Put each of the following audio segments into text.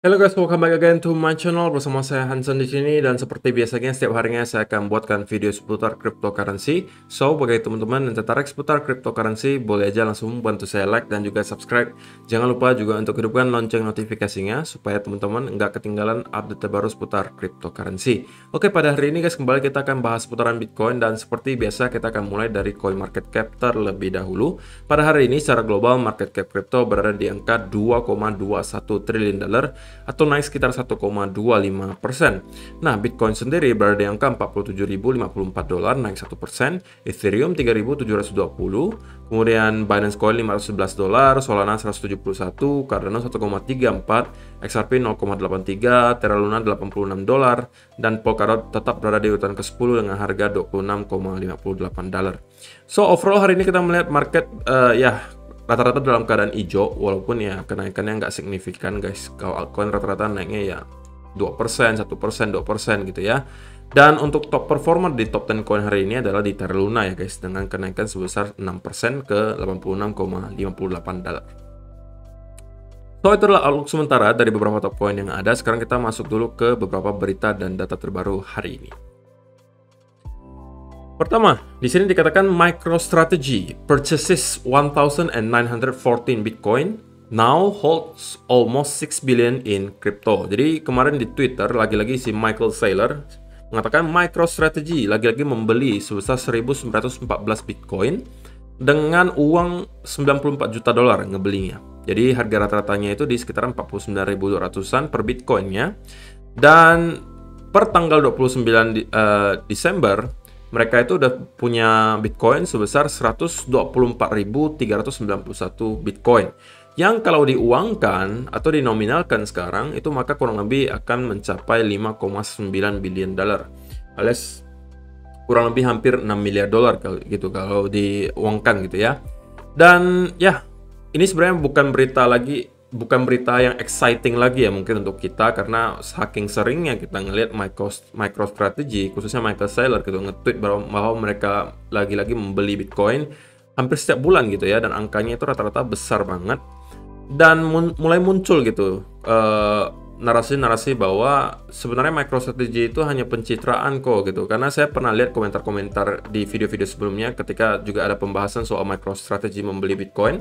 Hello guys, welcome back again to my channel. Bersama saya Hansen di sini, dan seperti biasanya setiap harinya saya akan buatkan video seputar cryptocurrency. So, bagi teman-teman yang tertarik seputar cryptocurrency, boleh aja langsung bantu saya like dan juga subscribe. Jangan lupa juga untuk hidupkan lonceng notifikasinya supaya teman-teman nggak ketinggalan update terbaru seputar cryptocurrency. Oke, pada hari ini guys, kembali kita akan bahas seputaran Bitcoin, dan seperti biasa kita akan mulai dari coin market cap terlebih dahulu. Pada hari ini secara global market cap crypto berada di angka 2,21 triliun dolar atau naik sekitar 1,25%. Nah, Bitcoin sendiri berada di angka 47.054 dolar, naik 1%, Ethereum 3.720, kemudian Binance Coin 511 dolar, Solana 171, Cardano 1,34, XRP 0,83, Terra Luna 86 dolar, dan Polkadot tetap berada di urutan ke-10 dengan harga 26,58 dolar. So, overall hari ini kita melihat market rata-rata dalam keadaan hijau, walaupun ya kenaikannya nggak signifikan guys. Kalau altcoin rata-rata naiknya ya 2%, 1%, 2% gitu ya. Dan untuk top performer di top 10 coin hari ini adalah di Terra Luna ya guys, dengan kenaikan sebesar 6% ke 86,58 dolar. So, itu adalah outlook sementara dari beberapa top coin yang ada. Sekarang kita masuk dulu ke beberapa berita dan data terbaru hari ini. Pertama, di sini dikatakan MicroStrategy purchases 1,914 Bitcoin, now holds almost 6 billion in crypto. Jadi kemarin di Twitter lagi-lagi si Michael Saylor mengatakan MicroStrategy lagi-lagi membeli sebesar 1.914 Bitcoin dengan uang 94 juta dolar ngebelinya. Jadi harga rata-ratanya itu di sekitar 49.200-an per Bitcoinnya. Dan per tanggal 29 Desember mereka itu udah punya Bitcoin sebesar 124.391 Bitcoin. Yang kalau diuangkan atau dinominalkan sekarang itu maka kurang lebih akan mencapai 5,9 billion dolar. Alias kurang lebih hampir 6 miliar dolar gitu kalau diuangkan gitu ya. Dan ya, ini sebenarnya bukan berita yang exciting lagi ya mungkin untuk kita, karena saking seringnya kita ngelihat MicroStrategy, khususnya Michael Saylor gitu nge-tweet bahwa mereka lagi-lagi membeli Bitcoin hampir setiap bulan gitu ya, dan angkanya itu rata-rata besar banget. Dan mulai muncul gitu narasi-narasi bahwa sebenarnya MicroStrategy itu hanya pencitraan kok gitu, karena saya pernah lihat komentar-komentar di video-video sebelumnya ketika juga ada pembahasan soal MicroStrategy membeli Bitcoin.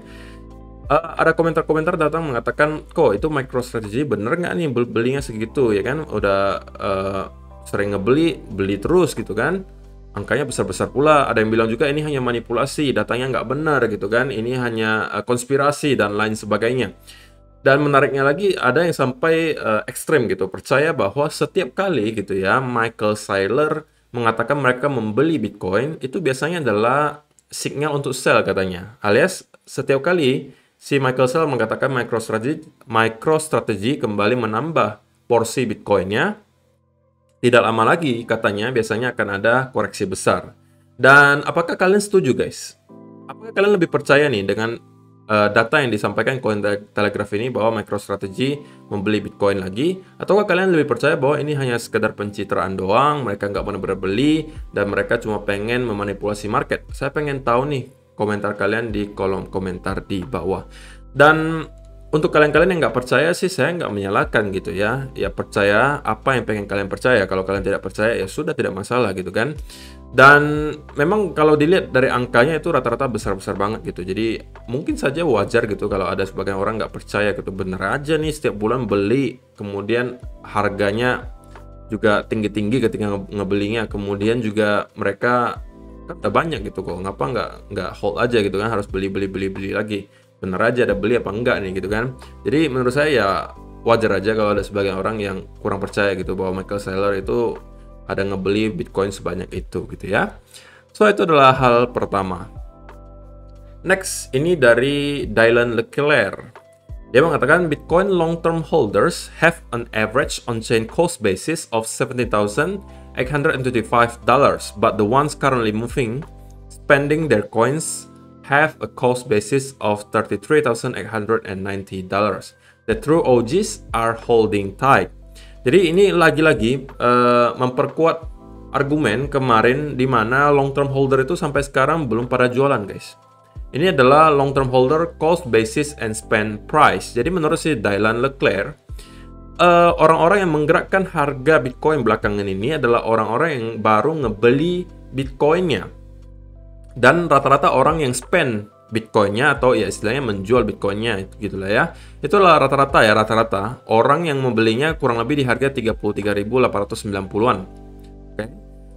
Ada komentar-komentar datang mengatakan, kok itu MicroStrategy bener nggak nih belinya segitu ya kan, udah sering beli terus gitu kan, angkanya besar-besar pula. Ada yang bilang juga ini hanya manipulasi, datanya nggak benar gitu kan, ini hanya konspirasi dan lain sebagainya. Dan menariknya lagi ada yang sampai ekstrem gitu, percaya bahwa setiap kali gitu ya Michael Saylor mengatakan mereka membeli Bitcoin itu biasanya adalah sinyal untuk sell katanya, alias setiap kali si Michael Saylor mengatakan MicroStrategy kembali menambah porsi Bitcoinnya, tidak lama lagi katanya biasanya akan ada koreksi besar. Dan apakah kalian setuju guys? Apakah kalian lebih percaya nih dengan data yang disampaikan Cointelegraph ini bahwa MicroStrategy membeli Bitcoin lagi? Ataukah kalian lebih percaya bahwa ini hanya sekedar pencitraan doang, mereka nggak benar-benar beli, dan mereka cuma pengen memanipulasi market? Saya pengen tahu nih komentar kalian di kolom komentar di bawah. Dan untuk kalian-kalian yang nggak percaya sih, saya nggak menyalahkan gitu ya. Ya percaya apa yang pengen kalian percaya. Kalau kalian tidak percaya ya sudah, tidak masalah gitu kan. Dan memang kalau dilihat dari angkanya itu rata-rata besar-besar banget gitu. Jadi mungkin saja wajar gitu kalau ada sebagian orang nggak percaya gitu. Bener aja nih setiap bulan beli, kemudian harganya juga tinggi-tinggi ketika ngebelinya. Kemudian juga mereka kan udah banyak gitu kok, ngapa nggak hold aja gitu kan, harus beli lagi. Bener aja ada beli apa enggak nih gitu kan. Jadi menurut saya ya wajar aja kalau ada sebagian orang yang kurang percaya gitu bahwa Michael Saylor itu ada ngebeli Bitcoin sebanyak itu gitu ya. So itu adalah hal pertama. Next, ini dari Dylan Leclerc. Dia mengatakan Bitcoin long-term holders have an average on-chain cost basis of $70,825, but the ones currently moving, spending their coins, have a cost basis of $33,890. The true OGs are holding tight. Jadi ini lagi-lagi memperkuat argumen kemarin di mana long-term holder itu sampai sekarang belum pada jualan guys. Ini adalah long term holder cost basis and spend price. Jadi menurut si Dylan Leclerc, orang-orang yang menggerakkan harga Bitcoin belakangan ini adalah orang-orang yang baru ngebeli Bitcoinnya. Dan rata-rata orang yang spend Bitcoinnya atau ya istilahnya menjual Bitcoinnya gitulah ya. Itulah rata-rata orang yang membelinya kurang lebih di harga 33.890-an. Oke.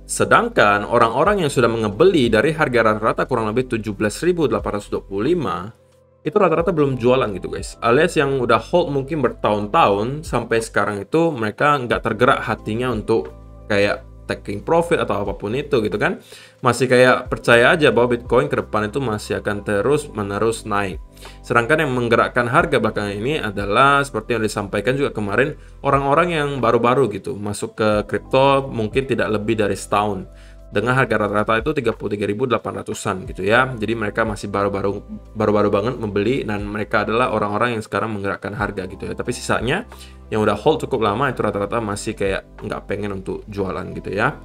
Sedangkan orang-orang yang sudah mengebeli dari harga rata-rata kurang lebih 17.825 itu rata-rata belum jualan gitu guys, alias yang udah hold mungkin bertahun-tahun sampai sekarang itu mereka nggak tergerak hatinya untuk kayak taking profit atau apapun itu gitu kan, masih kayak percaya aja bahwa Bitcoin ke depan itu masih akan terus-menerus naik. Sedangkan yang menggerakkan harga belakangan ini adalah seperti yang disampaikan juga kemarin, orang-orang yang baru-baru gitu masuk ke kripto mungkin tidak lebih dari setahun. Dengan harga rata-rata itu 33.800-an gitu ya. Jadi mereka masih baru-baru banget membeli dan mereka adalah orang-orang yang sekarang menggerakkan harga gitu ya. Tapi sisanya yang udah hold cukup lama itu rata-rata masih kayak nggak pengen untuk jualan gitu ya.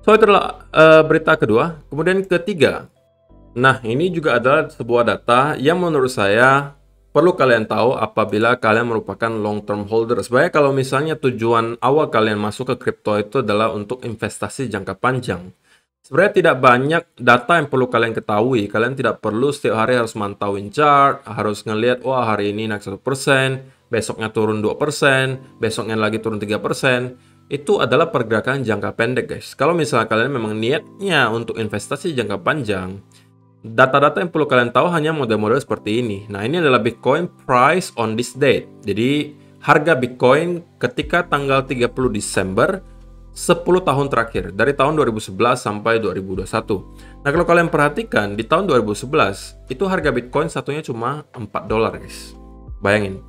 So itu adalah berita kedua. Kemudian ketiga. Nah, ini juga adalah sebuah data yang menurut saya perlu kalian tahu apabila kalian merupakan long term holder. Sebenarnya kalau misalnya tujuan awal kalian masuk ke kripto itu adalah untuk investasi jangka panjang, sebenarnya tidak banyak data yang perlu kalian ketahui. Kalian tidak perlu setiap hari harus mantauin chart, harus ngelihat, wah hari ini naik 1%, besoknya turun 2%, besoknya lagi turun 3%. Itu adalah pergerakan jangka pendek guys. Kalau misalnya kalian memang niatnya untuk investasi jangka panjang, data-data yang perlu kalian tahu hanya model-model seperti ini. Nah, ini adalah Bitcoin price on this date. Jadi, harga Bitcoin ketika tanggal 30 Desember 10 tahun terakhir, dari tahun 2011 sampai 2021. Nah, kalau kalian perhatikan, di tahun 2011, itu harga Bitcoin satunya cuma $4, guys. Bayangin.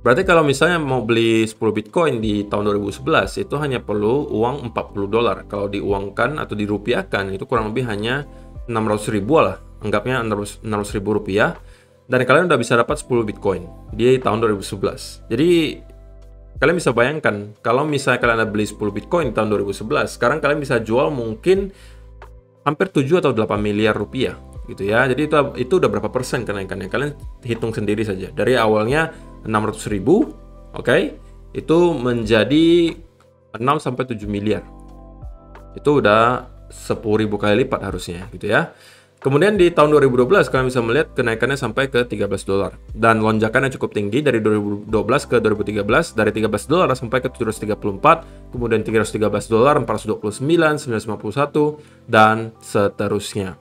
Berarti kalau misalnya mau beli 10 Bitcoin di tahun 2011, itu hanya perlu uang $40. Kalau diuangkan atau dirupiahkan, itu kurang lebih hanya 600.000 lah, anggapnya 600.000 rupiah, dan kalian udah bisa dapat 10 Bitcoin di tahun 2011. Jadi kalian bisa bayangkan kalau misalnya kalian ada beli 10 Bitcoin di tahun 2011, sekarang kalian bisa jual mungkin hampir 7 atau 8 miliar rupiah gitu ya. Jadi itu udah berapa persen kenaikannya, kalian hitung sendiri saja. Dari awalnya 600.000, oke, itu menjadi 6 sampai 7 miliar. Itu udah 10.000 kali lipat harusnya gitu ya. Kemudian di tahun 2012 kalian bisa melihat kenaikannya sampai ke $13 dan lonjakannya cukup tinggi dari 2012 ke 2013, dari $13 sampai ke 734, kemudian $313, 429, 951 dan seterusnya.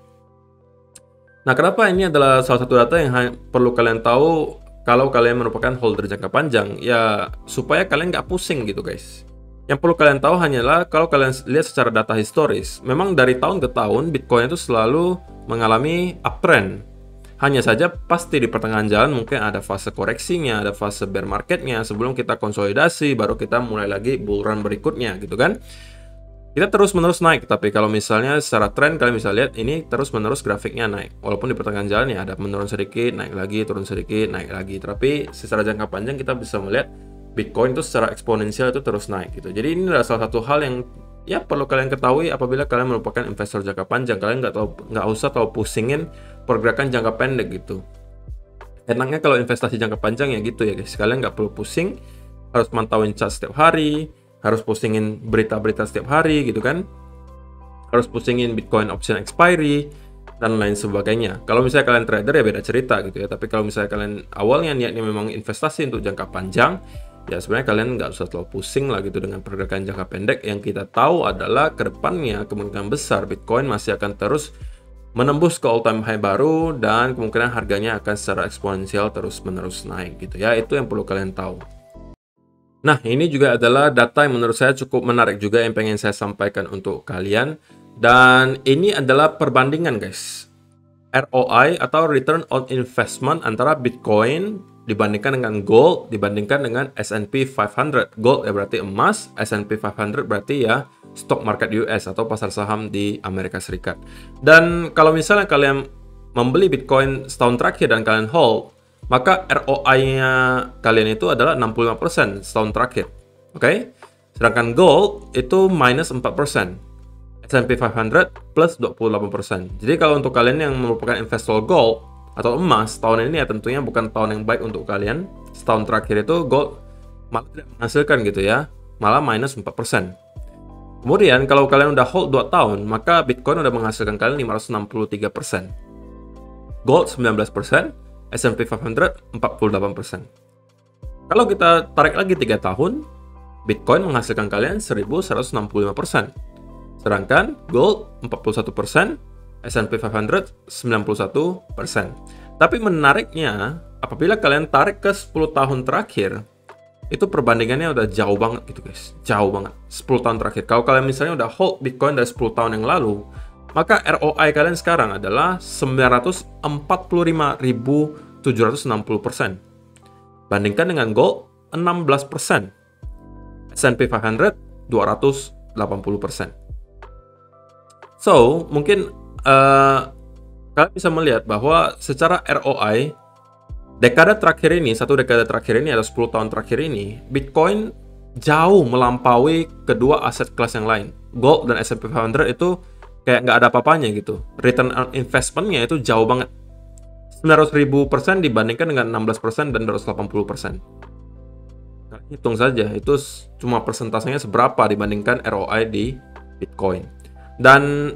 Nah, kenapa ini adalah salah satu data yang perlu kalian tahu kalau kalian merupakan holder jangka panjang, ya supaya kalian nggak pusing gitu guys. Yang perlu kalian tahu hanyalah kalau kalian lihat secara data historis, memang dari tahun ke tahun Bitcoin itu selalu mengalami uptrend. Hanya saja pasti di pertengahan jalan mungkin ada fase koreksinya, ada fase bear marketnya sebelum kita konsolidasi, baru kita mulai lagi bull run berikutnya gitu kan. Kita terus-menerus naik, tapi kalau misalnya secara tren kalian bisa lihat ini terus-menerus grafiknya naik. Walaupun di pertengahan jalan ya ada menurun sedikit, naik lagi, turun sedikit, naik lagi. Tapi secara jangka panjang kita bisa melihat Bitcoin itu secara eksponensial itu terus naik gitu. Jadi ini adalah salah satu hal yang ya perlu kalian ketahui apabila kalian merupakan investor jangka panjang. Kalian nggak usah tahu pusingin pergerakan jangka pendek gitu. Enaknya kalau investasi jangka panjang ya gitu ya guys. Kalian nggak perlu pusing harus mantauin chart setiap hari, harus pusingin berita-berita setiap hari gitu kan, harus pusingin Bitcoin option expiry dan lain sebagainya. Kalau misalnya kalian trader ya beda cerita gitu ya. Tapi kalau misalnya kalian awalnya niatnya memang investasi untuk jangka panjang, ya sebenarnya kalian nggak usah terlalu pusing lah gitu dengan pergerakan jangka pendek. Yang kita tahu adalah kedepannya kemungkinan besar Bitcoin masih akan terus menembus ke all time high baru dan kemungkinan harganya akan secara eksponensial terus menerus naik gitu ya. Itu yang perlu kalian tahu. Nah, ini juga adalah data yang menurut saya cukup menarik juga yang pengen saya sampaikan untuk kalian. Dan ini adalah perbandingan guys, ROI atau Return on Investment antara Bitcoin dibandingkan dengan gold, dibandingkan dengan S&P 500. Gold ya berarti emas, S&P 500 berarti ya stock market US atau pasar saham di Amerika Serikat. Dan kalau misalnya kalian membeli Bitcoin setahun terakhir dan kalian hold, maka ROI-nya kalian itu adalah 65% setahun terakhir. Oke? Sedangkan gold itu minus 4%. S&P 500 plus 28%. Jadi kalau untuk kalian yang merupakan investor gold atau emas, tahun ini ya tentunya bukan tahun yang baik untuk kalian setahun terakhir itu gold malah tidak menghasilkan gitu ya, malah minus 4%. Kemudian kalau kalian udah hold 2 tahun, maka Bitcoin udah menghasilkan kalian 563%. Gold 19%, S&P 500 48%. Kalau kita tarik lagi 3 tahun, Bitcoin menghasilkan kalian 1165%. Sedangkan gold 41%, S&P 500 91%. Tapi menariknya, apabila kalian tarik ke 10 tahun terakhir, itu perbandingannya udah jauh banget gitu guys. Jauh banget. 10 tahun terakhir. Kalau kalian misalnya udah hold Bitcoin dari 10 tahun yang lalu, maka ROI kalian sekarang adalah 945.760%. Bandingkan dengan gold 16%. S&P 500 280%. So, mungkin kalian bisa melihat bahwa secara ROI dekade terakhir ini, satu dekade terakhir ini atau 10 tahun terakhir ini, Bitcoin jauh melampaui kedua aset kelas yang lain. Gold dan S&P 500 itu kayak nggak ada apa-apanya gitu. Return on investment-nya itu jauh banget. 900.000% dibandingkan dengan 16% dan 280%. Nah, hitung saja, itu cuma persentasenya seberapa dibandingkan ROI di Bitcoin. Dan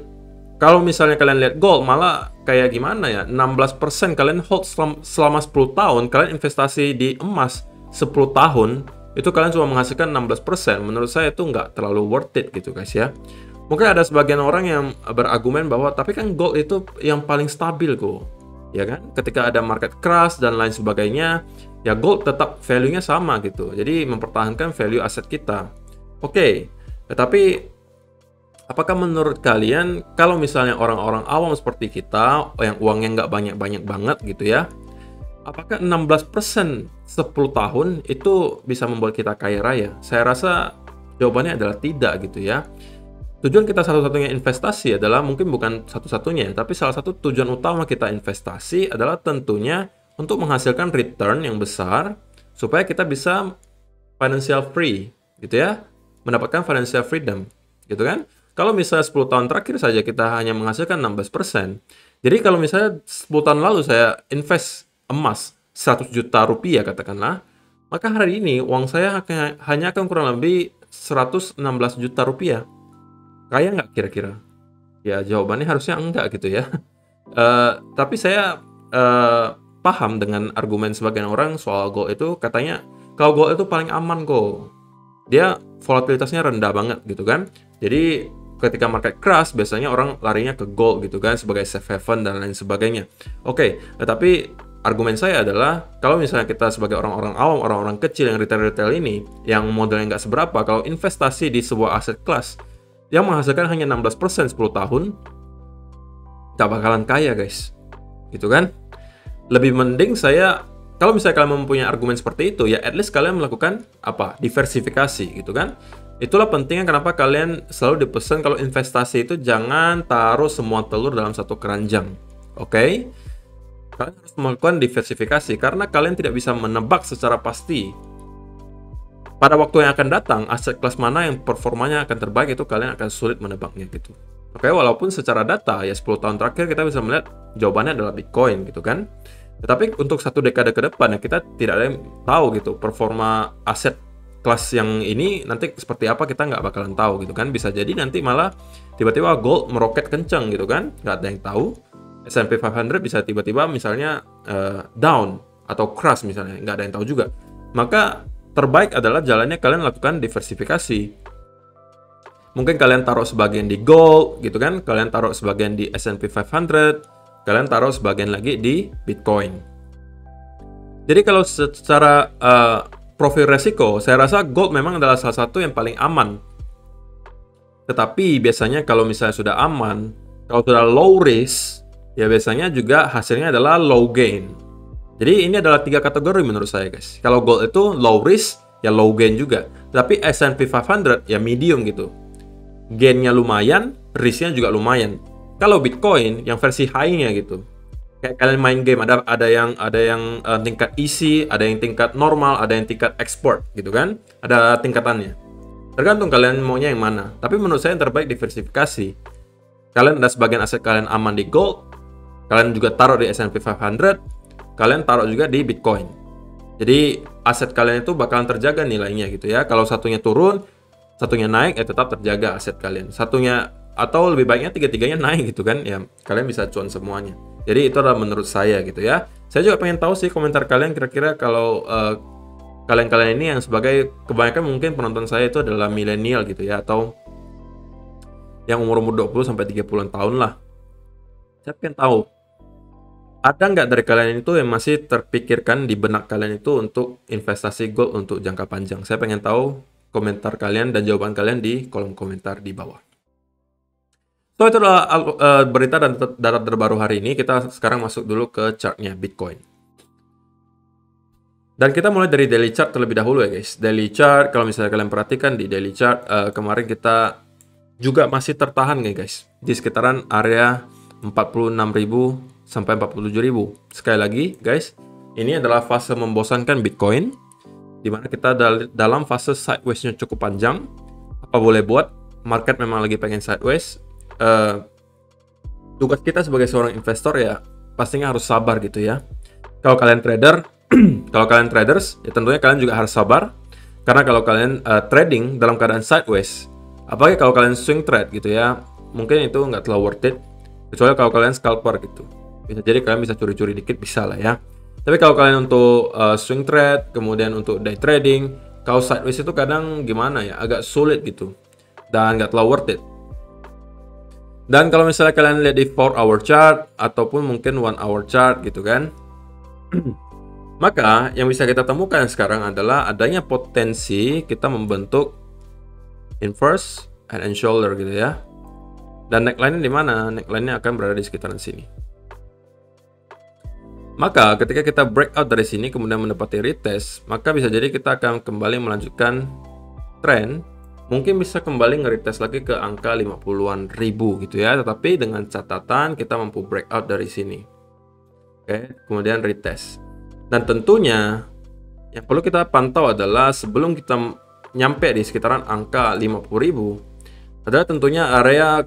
kalau misalnya kalian lihat gold, malah kayak gimana ya, 16% kalian hold selama 10 tahun, kalian investasi di emas 10 tahun, itu kalian cuma menghasilkan 16%. Menurut saya itu nggak terlalu worth it gitu guys ya. Mungkin ada sebagian orang yang berargumen bahwa, tapi kan gold itu yang paling stabil kok. Ya kan? Ketika ada market crash dan lain sebagainya, ya gold tetap value-nya sama gitu. Jadi mempertahankan value aset kita. Oke, tetapi apakah menurut kalian, kalau misalnya orang-orang awam seperti kita, yang uangnya nggak banyak-banyak banget gitu ya, apakah 16% 10 tahun itu bisa membuat kita kaya raya? Saya rasa jawabannya adalah tidak gitu ya. Tujuan kita satu-satunya investasi adalah, mungkin bukan satu-satunya, tapi salah satu tujuan utama kita investasi adalah tentunya untuk menghasilkan return yang besar, supaya kita bisa financial free gitu ya, mendapatkan financial freedom gitu kan. Kalau misalnya 10 tahun terakhir saja kita hanya menghasilkan 16%. Jadi kalau misalnya 10 tahun lalu saya invest emas 100 juta rupiah katakanlah, maka hari ini uang saya hanya akan kurang lebih 116 juta rupiah. Kaya nggak kira-kira? Ya jawabannya harusnya enggak gitu ya. Tapi saya paham dengan argumen sebagian orang soal gold itu, katanya kalau gold itu paling aman kok. Dia volatilitasnya rendah banget gitu kan. Jadi ketika market crash, biasanya orang larinya ke gold gitu kan, sebagai safe haven dan lain sebagainya. Oke, tetapi argumen saya adalah, kalau misalnya kita sebagai orang-orang awam, orang-orang kecil yang retail-retail ini, yang modalnya nggak seberapa, kalau investasi di sebuah aset kelas yang menghasilkan hanya 16% 10 tahun, nggak bakalan kaya guys. Gitu kan? Lebih mending saya, kalau misalnya kalian mempunyai argumen seperti itu, ya at least kalian melakukan apa? Diversifikasi gitu kan? Itulah pentingnya kenapa kalian selalu dipesan kalau investasi itu jangan taruh semua telur dalam satu keranjang. Oke? Kalian harus melakukan diversifikasi karena kalian tidak bisa menebak secara pasti pada waktu yang akan datang aset kelas mana yang performanya akan terbaik, itu kalian akan sulit menebaknya gitu. Oke, walaupun secara data ya 10 tahun terakhir kita bisa melihat jawabannya adalah Bitcoin gitu kan. Tetapi untuk satu dekade ke depan ya kita tidak ada yang tahu gitu performa aset kelas yang ini nanti seperti apa, kita nggak bakalan tahu gitu kan. Bisa jadi nanti malah tiba-tiba gold meroket kencang gitu kan, nggak ada yang tahu. S&P 500 bisa tiba-tiba misalnya down atau crash misalnya, nggak ada yang tahu juga. Maka terbaik adalah jalannya kalian lakukan diversifikasi. Mungkin kalian taruh sebagian di gold gitu kan, kalian taruh sebagian di S&P 500, kalian taruh sebagian lagi di Bitcoin. Jadi kalau secara profil resiko, saya rasa gold memang adalah salah satu yang paling aman. Tetapi biasanya kalau misalnya sudah aman, kalau sudah low risk, ya biasanya juga hasilnya adalah low gain. Jadi ini adalah 3 kategori menurut saya guys. Kalau gold itu low risk, ya low gain juga. Tapi S&P 500 ya medium gitu. Gainnya lumayan, risknya juga lumayan. Kalau Bitcoin yang versi high-nya gitu, kayak kalian main game, ada yang tingkat easy, ada yang tingkat normal, ada yang tingkat export gitu kan, ada tingkatannya. Tergantung kalian maunya yang mana. Tapi menurut saya yang terbaik diversifikasi. Kalian ada sebagian aset kalian aman di gold, kalian juga taruh di S&P 500, kalian taruh juga di Bitcoin. Jadi aset kalian itu bakalan terjaga nilainya gitu ya. Kalau satunya turun, satunya naik, ya tetap terjaga aset kalian. Satunya atau lebih baiknya tiga-tiganya naik gitu kan, ya kalian bisa cuan semuanya. Jadi itu adalah menurut saya gitu ya. Saya juga pengen tahu sih komentar kalian kira-kira kalau kalian-kalian ini yang sebagai kebanyakan mungkin penonton saya itu adalah milenial gitu ya, atau yang umur-umur 20 sampai 30-an tahun lah. Saya pengen tahu, ada nggak dari kalian itu yang masih terpikirkan di benak kalian itu untuk investasi gold untuk jangka panjang? Saya pengen tahu komentar kalian dan jawaban kalian di kolom komentar di bawah. So, itu adalah berita dan data terbaru hari ini. Kita sekarang masuk dulu ke chartnya Bitcoin. Dan kita mulai dari daily chart terlebih dahulu ya guys. Daily chart, kalau misalnya kalian perhatikan di daily chart, kemarin kita juga masih tertahan nih guys. Di sekitaran area 46.000 sampai 47.000. Sekali lagi guys, ini adalah fase membosankan Bitcoin, dimana kita dalam fase sideways-nya cukup panjang. Apa boleh buat, market memang lagi pengen sideways. Tugas kita sebagai seorang investor ya pastinya harus sabar gitu ya. Kalau kalian trader, kalau kalian traders, ya tentunya kalian juga harus sabar. Karena kalau kalian trading dalam keadaan sideways, apalagi kalau kalian swing trade gitu ya, mungkin itu nggak terlalu worth it. Kecuali kalau kalian scalper gitu. Bisa jadi kalian bisa curi-curi dikit, bisa lah ya. Tapi kalau kalian untuk swing trade, kemudian untuk day trading, kalau sideways itu kadang gimana ya, agak sulit gitu. Dan nggak terlalu worth it. Dan kalau misalnya kalian lihat di 4-hour chart, ataupun mungkin 1-hour chart gitu kan, maka yang bisa kita temukan sekarang adalah adanya potensi kita membentuk inverse head and shoulder gitu ya. Dan neckline-nya di mana? Neckline-nya akan berada di sekitaran sini. Maka ketika kita breakout dari sini kemudian mendapati retest, maka bisa jadi kita akan kembali melanjutkan trend. Mungkin bisa kembali nge-retest lagi ke angka 50-an ribu gitu ya. Tetapi dengan catatan kita mampu breakout dari sini. Oke, kemudian retest. Dan tentunya yang perlu kita pantau adalah sebelum kita nyampe di sekitaran angka 50.000 adalah tentunya area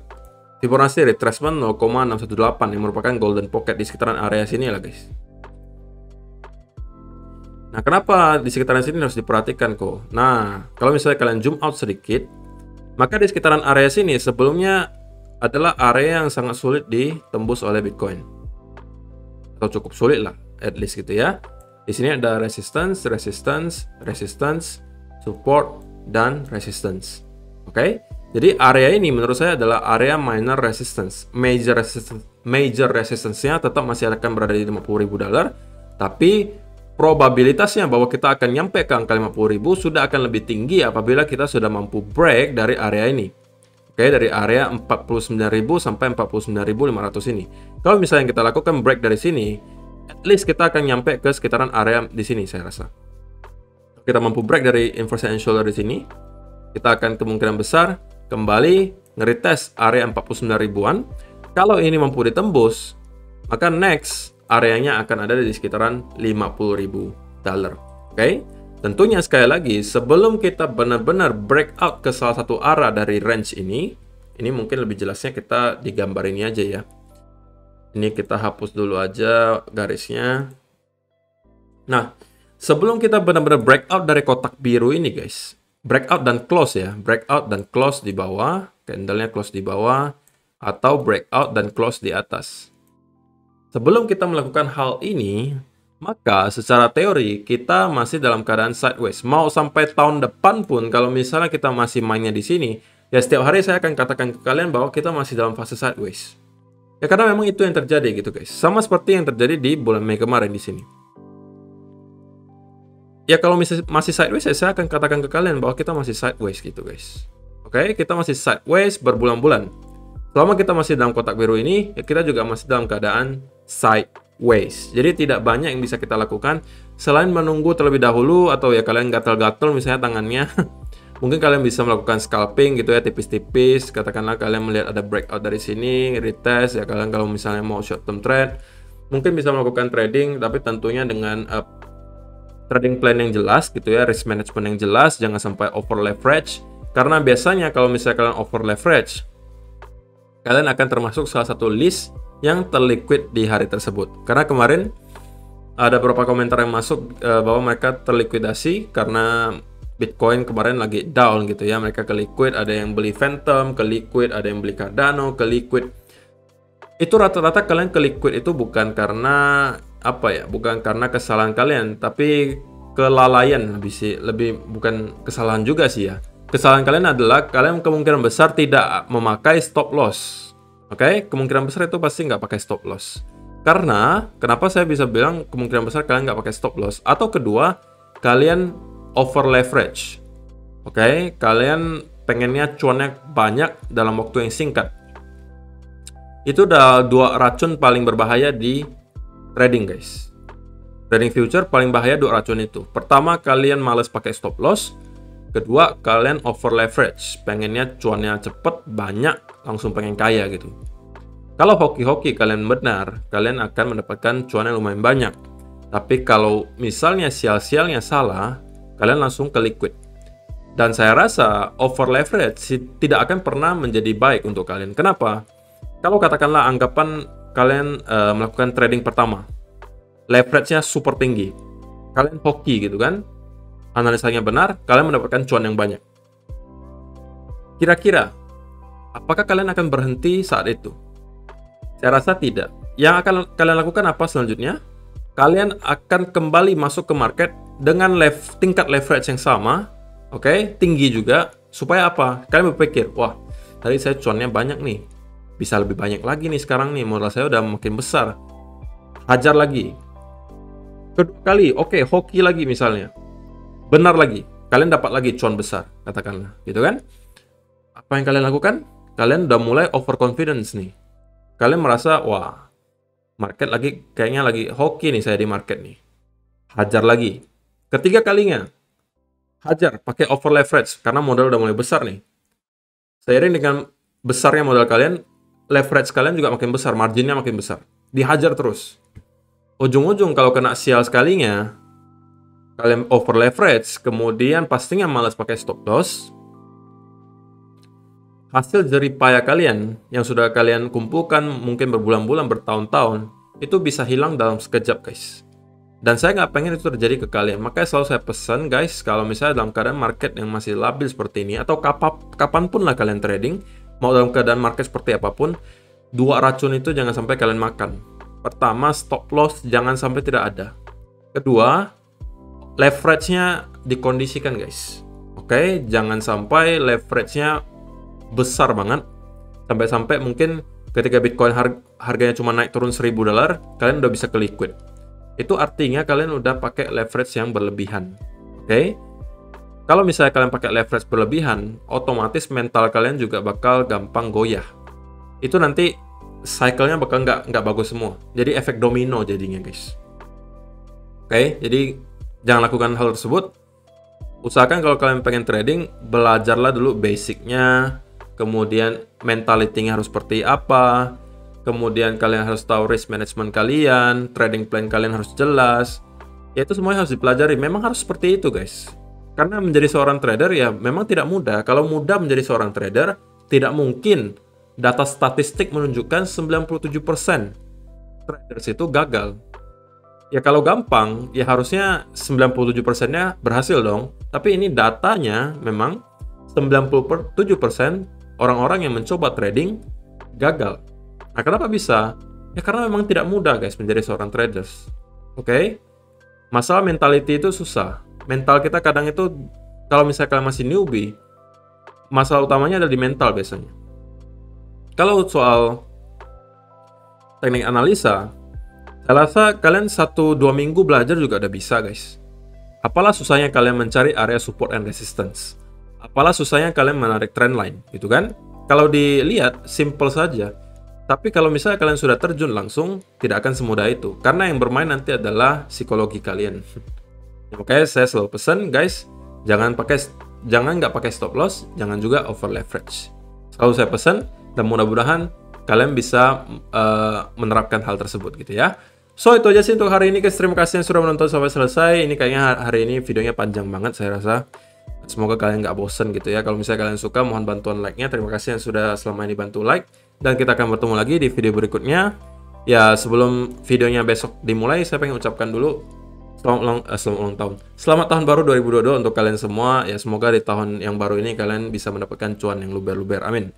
Fibonacci retracement 0,618 yang merupakan golden pocket di sekitaran area sini lah guys. Nah, kenapa di sekitaran sini harus diperhatikan kok? Nah, kalau misalnya kalian zoom out sedikit, maka di sekitaran area sini sebelumnya adalah area yang sangat sulit ditembus oleh Bitcoin. Atau cukup sulit lah, at least gitu ya. Di sini ada resistance, resistance, resistance, support, dan resistance. Oke? Jadi area ini menurut saya adalah area minor resistance. Major resistance-nya tetap masih akan berada di $50.000, tapi probabilitasnya bahwa kita akan nyampe ke angka 50.000 sudah akan lebih tinggi apabila kita sudah mampu break dari area ini. Oke, dari area 49.000 sampai 49.500 ini. Kalau misalnya kita lakukan break dari sini, at least kita akan nyampe ke sekitaran area di sini saya rasa. Kita mampu break dari inverse head and shoulder di sini, kita akan kemungkinan besar kembali nge-retest area 49.000-an. Kalau ini mampu ditembus, maka next areanya akan ada di sekitaran $50.000. Oke? Tentunya sekali lagi, sebelum kita benar-benar breakout ke salah satu arah dari range ini mungkin lebih jelasnya kita digambar ini aja ya. Ini kita hapus dulu aja garisnya. Nah, sebelum kita benar-benar breakout dari kotak biru ini guys, breakout dan close ya, breakout dan close di bawah, candlenya close di bawah, atau breakout dan close di atas. Sebelum kita melakukan hal ini, maka secara teori kita masih dalam keadaan sideways. Mau sampai tahun depan pun, kalau misalnya kita masih mainnya di sini, ya setiap hari saya akan katakan ke kalian bahwa kita masih dalam fase sideways. Ya karena memang itu yang terjadi gitu guys. Sama seperti yang terjadi di bulan Mei kemarin di sini. Ya kalau masih sideways, saya akan katakan ke kalian bahwa kita masih sideways gitu guys. Oke, kita masih sideways berbulan-bulan. Selama kita masih dalam kotak biru ini, ya kita juga masih dalam keadaan sideways. Jadi tidak banyak yang bisa kita lakukan selain menunggu terlebih dahulu, atau ya kalian gatal-gatal misalnya tangannya. Mungkin kalian bisa melakukan scalping gitu ya, tipis-tipis. Katakanlah kalian melihat ada breakout dari sini, retest ya, kalian kalau misalnya mau short term trade, mungkin bisa melakukan trading, tapi tentunya dengan trading plan yang jelas gitu ya, risk management yang jelas, jangan sampai over leverage. Karena biasanya kalau misalnya kalian over leverage, kalian akan termasuk salah satu list yang terliquid di hari tersebut. Karena kemarin ada beberapa komentar yang masuk bahwa mereka terlikuidasi karena Bitcoin kemarin lagi down gitu ya. Mereka ke liquid, ada yang beli Phantom, ke liquid, ada yang beli Cardano, ke liquid. Itu rata-rata kalian ke liquid itu bukan karena apa ya? Bukan karena kesalahan kalian, tapi kelalaian lebih bukan kesalahan juga sih ya. Kesalahan kalian adalah kalian kemungkinan besar tidak memakai stop loss. Oke, kemungkinan besar itu pasti nggak pakai stop loss. Karena, kenapa saya bisa bilang kemungkinan besar kalian nggak pakai stop loss? Atau kedua, kalian over leverage. Oke, kalian pengennya cuannya banyak dalam waktu yang singkat. Itu udah dua racun paling berbahaya di trading, guys. Trading future paling bahaya dua racun itu. Pertama, kalian males pakai stop loss. Kedua, kalian over leverage, pengennya cuannya cepet, banyak, langsung pengen kaya gitu. Kalau hoki-hoki kalian benar, kalian akan mendapatkan cuan yang lumayan banyak. Tapi kalau misalnya sial-sialnya salah, kalian langsung ke liquid. Dan saya rasa over leverage tidak akan pernah menjadi baik untuk kalian. Kenapa? Kalau katakanlah anggapan kalian melakukan trading pertama, leverage-nya super tinggi, kalian hoki gitu kan? Analisanya benar, kalian mendapatkan cuan yang banyak. Kira-kira, apakah kalian akan berhenti saat itu? Saya rasa tidak. Yang akan kalian lakukan apa selanjutnya? Kalian akan kembali masuk ke market dengan tingkat leverage yang sama, oke, tinggi juga, supaya apa? Kalian berpikir, wah, tadi saya cuannya banyak nih, bisa lebih banyak lagi nih sekarang nih, modal saya udah makin besar. Hajar lagi. Kedua kali, oke, hoki lagi misalnya. Benar lagi, kalian dapat lagi cuan besar, katakanlah, gitu kan? Apa yang kalian lakukan? Kalian udah mulai overconfidence nih. Kalian merasa, wah, market lagi, kayaknya lagi hoki nih saya di market nih. Hajar lagi. Ketiga kalinya, hajar, pakai over leverage, karena modal udah mulai besar nih. Seiring dengan besarnya modal kalian, leverage kalian juga makin besar, marginnya makin besar. Dihajar terus. Ujung-ujung kalau kena sial sekalinya, kalian over leverage, kemudian pastinya malas pakai stop loss. Hasil jerih payah kalian yang sudah kalian kumpulkan mungkin berbulan-bulan, bertahun-tahun, itu bisa hilang dalam sekejap, guys. Dan saya nggak pengen itu terjadi ke kalian. Makanya selalu saya pesan, guys, kalau misalnya dalam keadaan market yang masih labil seperti ini, atau kapanpun lah kalian trading, mau dalam keadaan market seperti apapun, dua racun itu jangan sampai kalian makan. Pertama, stop loss jangan sampai tidak ada. Kedua, leverage-nya dikondisikan, guys. Oke, jangan sampai leverage-nya besar banget. Sampai-sampai mungkin ketika Bitcoin harganya cuma naik turun $1.000, kalian udah bisa ke liquid. Itu artinya kalian udah pakai leverage yang berlebihan. Oke? Kalau misalnya kalian pakai leverage berlebihan, otomatis mental kalian juga bakal gampang goyah. Itu nanti cycle-nya bakal nggak bagus semua. Jadi efek domino jadinya, guys. Oke? Jadi jangan lakukan hal tersebut. Usahakan kalau kalian pengen trading, belajarlah dulu basic-nya, kemudian mentality-nya harus seperti apa, kemudian kalian harus tahu risk management kalian, trading plan kalian harus jelas. Ya itu semuanya harus dipelajari. Memang harus seperti itu, guys. Karena menjadi seorang trader ya memang tidak mudah. Kalau mudah menjadi seorang trader, tidak mungkin data statistik menunjukkan 97% traders itu gagal. Ya kalau gampang, ya harusnya 97%-nya berhasil dong. Tapi ini datanya memang 97% orang-orang yang mencoba trading gagal. Nah, kenapa bisa? Ya karena memang tidak mudah, guys, menjadi seorang traders. Oke? Masalah mentality itu susah. Mental kita kadang itu, kalau misalnya kalian masih newbie, masalah utamanya ada di mental biasanya. Kalau soal teknik analisa, saya rasa kalian 1-2 minggu belajar juga udah bisa, guys. Apalah susahnya kalian mencari area support and resistance? Apalah susahnya kalian menarik trend line, gitu kan? Kalau dilihat, simple saja. Tapi kalau misalnya kalian sudah terjun langsung, tidak akan semudah itu. Karena yang bermain nanti adalah psikologi kalian. Makanya saya selalu pesan, guys, jangan nggak pakai stop loss, jangan juga over leverage. Selalu saya pesan, dan mudah-mudahan kalian bisa menerapkan hal tersebut gitu ya. So itu aja sih untuk hari ini, guys. Terima kasih yang sudah menonton sampai selesai. Ini kayaknya hari ini videonya panjang banget saya rasa. Semoga kalian nggak bosen gitu ya. Kalau misalnya kalian suka, mohon bantuan like-nya. Terima kasih yang sudah selama ini bantu like. Dan kita akan bertemu lagi di video berikutnya. Ya, sebelum videonya besok dimulai, saya pengen ucapkan dulu selamat ulang tahun. Selamat tahun baru 2022 untuk kalian semua. Ya, semoga di tahun yang baru ini kalian bisa mendapatkan cuan yang luber-luber. Amin.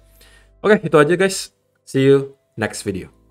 Oke, itu aja guys. See you next video.